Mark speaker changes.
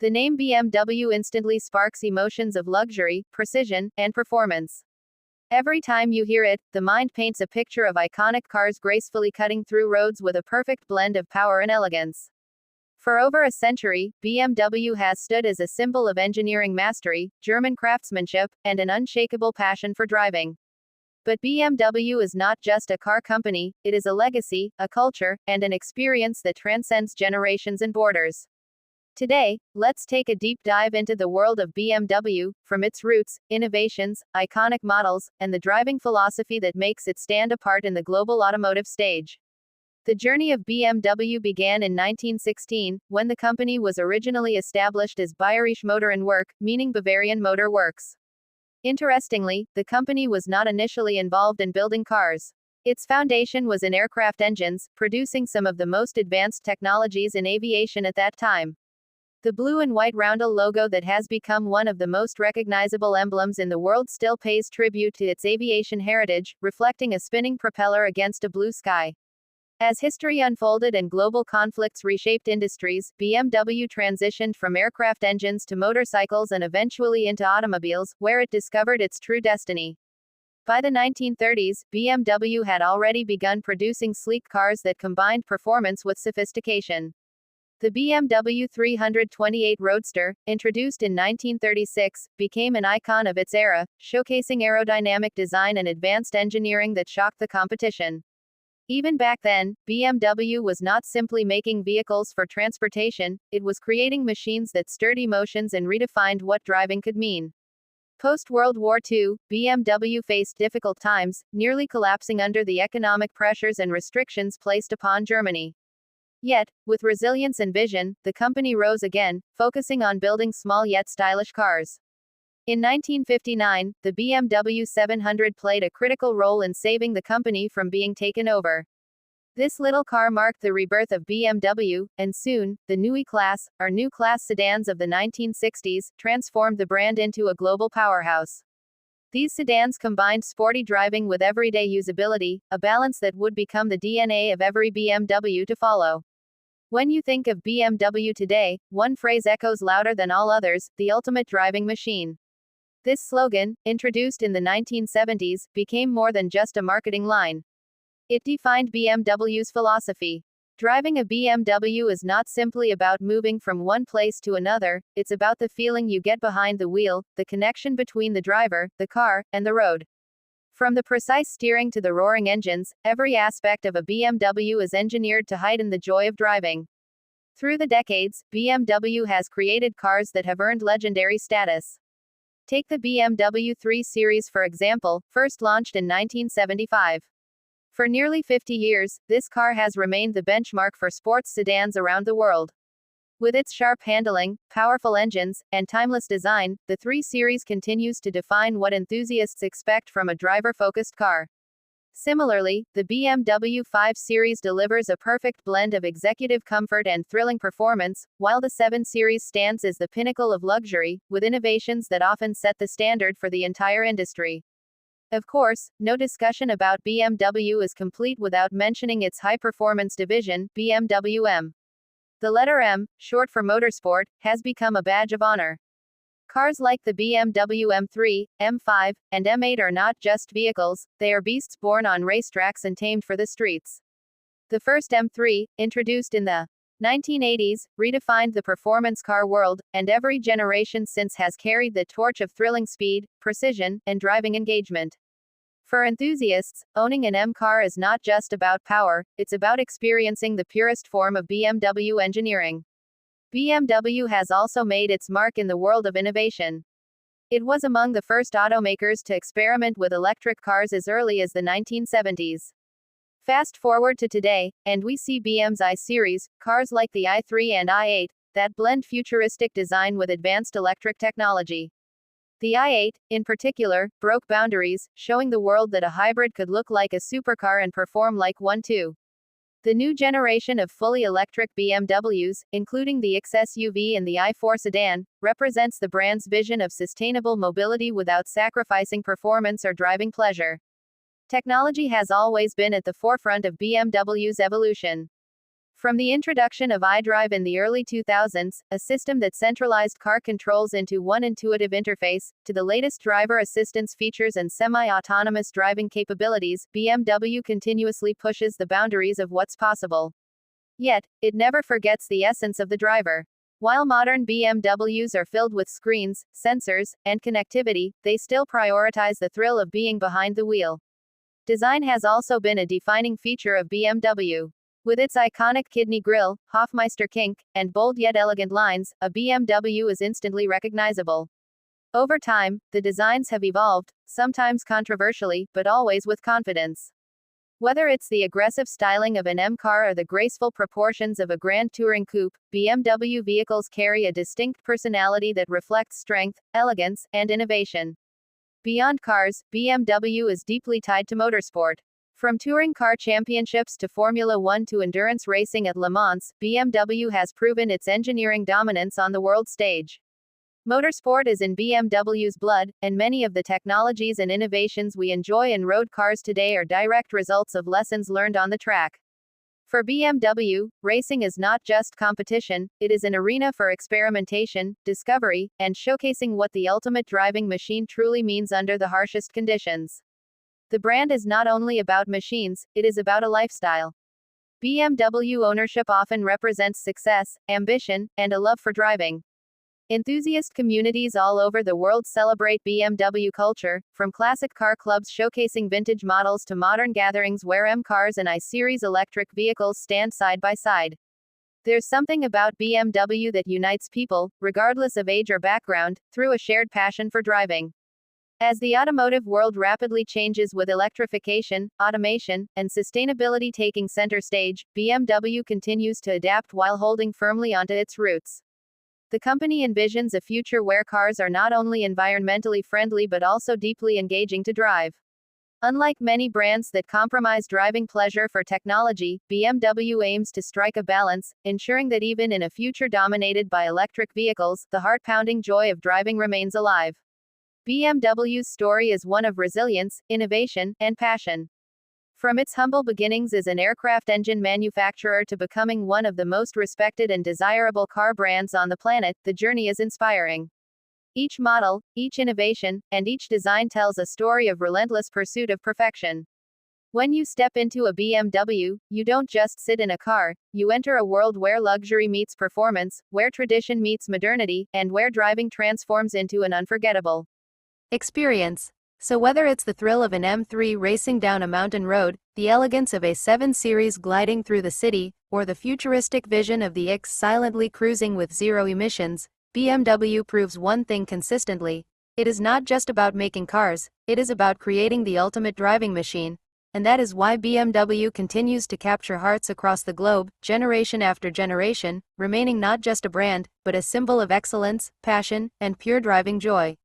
Speaker 1: The name BMW instantly sparks emotions of luxury, precision, and performance. Every time you hear it, the mind paints a picture of iconic cars gracefully cutting through roads with a perfect blend of power and elegance. For over a century, BMW has stood as a symbol of engineering mastery, German craftsmanship, and an unshakable passion for driving. But BMW is not just a car company, it is a legacy, a culture, and an experience that transcends generations and borders. Today, let's take a deep dive into the world of BMW, from its roots, innovations, iconic models, and the driving philosophy that makes it stand apart in the global automotive stage. The journey of BMW began in 1916, when the company was originally established as Bayerische Motorenwerk, meaning Bavarian Motor Works. Interestingly, the company was not initially involved in building cars. Its foundation was in aircraft engines, producing some of the most advanced technologies in aviation at that time. The blue and white roundel logo that has become one of the most recognizable emblems in the world still pays tribute to its aviation heritage, reflecting a spinning propeller against a blue sky. As history unfolded and global conflicts reshaped industries, BMW transitioned from aircraft engines to motorcycles and eventually into automobiles, where it discovered its true destiny. By the 1930s, BMW had already begun producing sleek cars that combined performance with sophistication. The BMW 328 Roadster, introduced in 1936, became an icon of its era, showcasing aerodynamic design and advanced engineering that shocked the competition. Even back then, BMW was not simply making vehicles for transportation, it was creating machines that stirred emotions and redefined what driving could mean. Post-World War II, BMW faced difficult times, nearly collapsing under the economic pressures and restrictions placed upon Germany. Yet, with resilience and vision, the company rose again, focusing on building small yet stylish cars. In 1959, the BMW 700 played a critical role in saving the company from being taken over. This little car marked the rebirth of BMW, and soon, the Neue Klasse, or new class sedans of the 1960s, transformed the brand into a global powerhouse. These sedans combined sporty driving with everyday usability, a balance that would become the DNA of every BMW to follow. When you think of BMW today, one phrase echoes louder than all others: the ultimate driving machine. This slogan, introduced in the 1970s, became more than just a marketing line. It defined BMW's philosophy. Driving a BMW is not simply about moving from one place to another, it's about the feeling you get behind the wheel, the connection between the driver, the car, and the road. From the precise steering to the roaring engines, every aspect of a BMW is engineered to heighten the joy of driving. Through the decades, BMW has created cars that have earned legendary status. Take the BMW 3 Series for example, first launched in 1975. For nearly 50 years, this car has remained the benchmark for sports sedans around the world. With its sharp handling, powerful engines, and timeless design, the 3 Series continues to define what enthusiasts expect from a driver-focused car. Similarly, the BMW 5 Series delivers a perfect blend of executive comfort and thrilling performance, while the 7 Series stands as the pinnacle of luxury, with innovations that often set the standard for the entire industry. Of course, no discussion about BMW is complete without mentioning its high-performance division, BMW M. The letter M, short for motorsport, has become a badge of honor. Cars like the BMW M3, M5, and M8 are not just vehicles, they are beasts born on racetracks and tamed for the streets. The first M3, introduced in the 1980s, redefined the performance car world, and every generation since has carried the torch of thrilling speed, precision, and driving engagement. For enthusiasts, owning an M car is not just about power, it's about experiencing the purest form of BMW engineering. BMW has also made its mark in the world of innovation. It was among the first automakers to experiment with electric cars as early as the 1970s. Fast forward to today, and we see BM's i-Series, cars like the i3 and i8, that blend futuristic design with advanced electric technology. The i8, in particular, broke boundaries, showing the world that a hybrid could look like a supercar and perform like one too. The new generation of fully electric BMWs, including the X SUV and the i4 sedan, represents the brand's vision of sustainable mobility without sacrificing performance or driving pleasure. Technology has always been at the forefront of BMW's evolution. From the introduction of iDrive in the early 2000s, a system that centralized car controls into one intuitive interface, to the latest driver assistance features and semi-autonomous driving capabilities, BMW continuously pushes the boundaries of what's possible. Yet, it never forgets the essence of the driver. While modern BMWs are filled with screens, sensors, and connectivity, they still prioritize the thrill of being behind the wheel. Design has also been a defining feature of BMW. With its iconic kidney grille, Hofmeister kink, and bold yet elegant lines, a BMW is instantly recognizable. Over time, the designs have evolved, sometimes controversially, but always with confidence. Whether it's the aggressive styling of an M car or the graceful proportions of a Grand Touring coupe, BMW vehicles carry a distinct personality that reflects strength, elegance, and innovation. Beyond cars, BMW is deeply tied to motorsport. From touring car championships to Formula One to endurance racing at Le Mans, BMW has proven its engineering dominance on the world stage. Motorsport is in BMW's blood, and many of the technologies and innovations we enjoy in road cars today are direct results of lessons learned on the track. For BMW, racing is not just competition, it is an arena for experimentation, discovery, and showcasing what the ultimate driving machine truly means under the harshest conditions. The brand is not only about machines, it is about a lifestyle. BMW ownership often represents success, ambition, and a love for driving. Enthusiast communities all over the world celebrate BMW culture, from classic car clubs showcasing vintage models to modern gatherings where M cars and I-Series electric vehicles stand side by side. There's something about BMW that unites people, regardless of age or background, through a shared passion for driving. As the automotive world rapidly changes with electrification, automation, and sustainability taking center stage, BMW continues to adapt while holding firmly onto its roots. The company envisions a future where cars are not only environmentally friendly but also deeply engaging to drive. Unlike many brands that compromise driving pleasure for technology, BMW aims to strike a balance, ensuring that even in a future dominated by electric vehicles, the heart-pounding joy of driving remains alive. BMW's story is one of resilience, innovation, and passion. From its humble beginnings as an aircraft engine manufacturer to becoming one of the most respected and desirable car brands on the planet, the journey is inspiring. Each model, each innovation, and each design tells a story of relentless pursuit of perfection. When you step into a BMW, you don't just sit in a car, you enter a world where luxury meets performance, where tradition meets modernity, and where driving transforms into an unforgettable experience. So whether it's the thrill of an M3 racing down a mountain road, the elegance of a 7 Series gliding through the city, or the futuristic vision of the X silently cruising with zero emissions, BMW proves one thing consistently: it is not just about making cars, it is about creating the ultimate driving machine. And that is why BMW continues to capture hearts across the globe, generation after generation, remaining not just a brand, but a symbol of excellence, passion, and pure driving joy.